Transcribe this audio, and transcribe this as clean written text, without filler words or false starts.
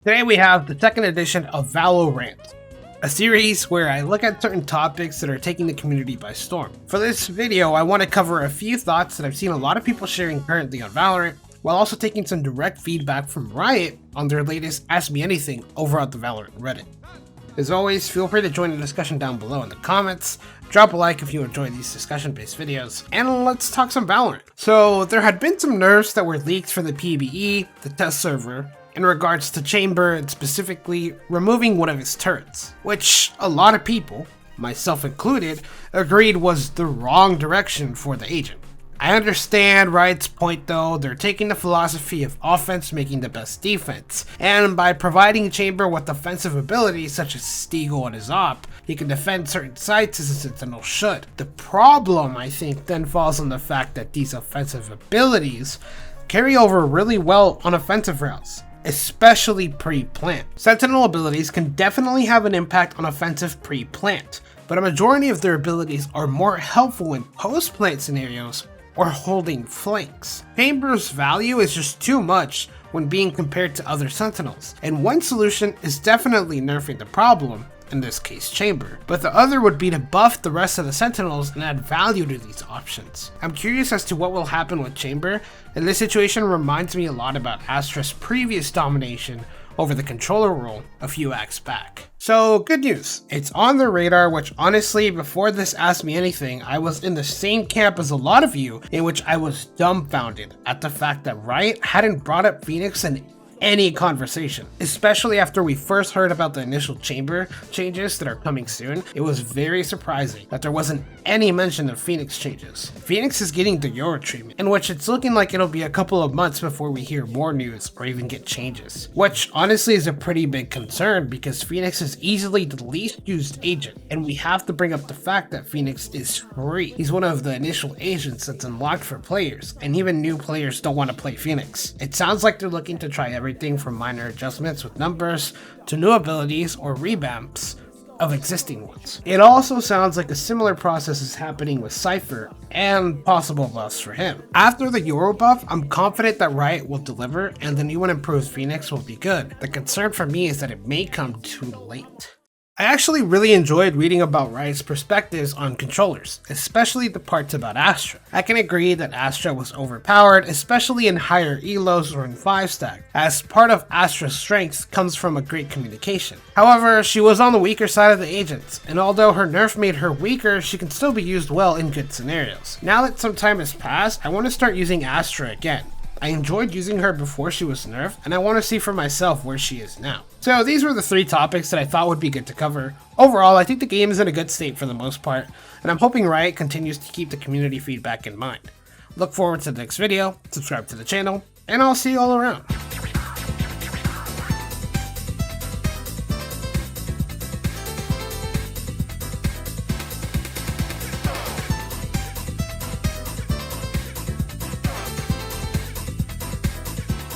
Today we have the second edition of Valorant, a series where I look at certain topics that are taking the community by storm. For this video, I want to cover a few thoughts that I've seen a lot of people sharing currently on Valorant, while also taking some direct feedback from Riot on their latest Ask Me Anything over at the Valorant Reddit. As always, feel free to join the discussion down below in the comments, drop a like if you enjoy these discussion-based videos, and let's talk some Valorant. So, there had been some nerfs that were leaked for the PBE, the test server, in regards to Chamber and specifically removing one of his turrets, which a lot of people, myself included, agreed was the wrong direction for the agent. I understand Riot's point though, they're taking the philosophy of offense making the best defense, and by providing Chamber with offensive abilities such as Steagle and his op, he can defend certain sites as a Sentinel should. The problem, I think, then falls on the fact that these offensive abilities carry over really well on offensive routes, especially pre-plant. Sentinel abilities can definitely have an impact on offensive pre-plant, but a majority of their abilities are more helpful in post-plant scenarios or holding flanks. Chamber's value is just too much when being compared to other Sentinels, and one solution is definitely nerfing the problem, in this case Chamber, but the other would be to buff the rest of the Sentinels and add value to these options. I'm curious as to what will happen with Chamber, and this situation reminds me a lot about Astra's previous domination over the controller role a few acts back. So good news, it's on the radar, which honestly before this Ask Me Anything I was in the same camp as a lot of you, in which I was dumbfounded at the fact that Riot hadn't brought up Phoenix in any conversation, especially after we first heard about the initial Chamber changes that are coming soon. It was very surprising that there wasn't any mention of Phoenix changes. Phoenix is getting the Euro treatment, in which it's looking like it'll be a couple of months before we hear more news or even get changes, which honestly is a pretty big concern because Phoenix is easily the least used agent, and we have to bring up the fact that Phoenix is free. He's one of the initial agents that's unlocked for players, and even new players don't want to play Phoenix. It sounds like they're looking to try everything from minor adjustments with numbers to new abilities or revamps of existing ones. It also sounds like a similar process is happening with Cypher and possible buffs for him. After the Euro buff, I'm confident that Riot will deliver and the new and improved Phoenix will be good. The concern for me is that it may come too late. I actually really enjoyed reading about Riot's perspectives on controllers, especially the parts about Astra. I can agree that Astra was overpowered, especially in higher elos or in 5-stack, as part of Astra's strength comes from a great communication. However, she was on the weaker side of the agents, and although her nerf made her weaker, she can still be used well in good scenarios. Now that some time has passed, I want to start using Astra again. I enjoyed using her before she was nerfed, and I want to see for myself where she is now. So these were the 3 topics that I thought would be good to cover. Overall, I think the game is in a good state for the most part, and I'm hoping Riot continues to keep the community feedback in mind. Look forward to the next video, subscribe to the channel, and I'll see you all around.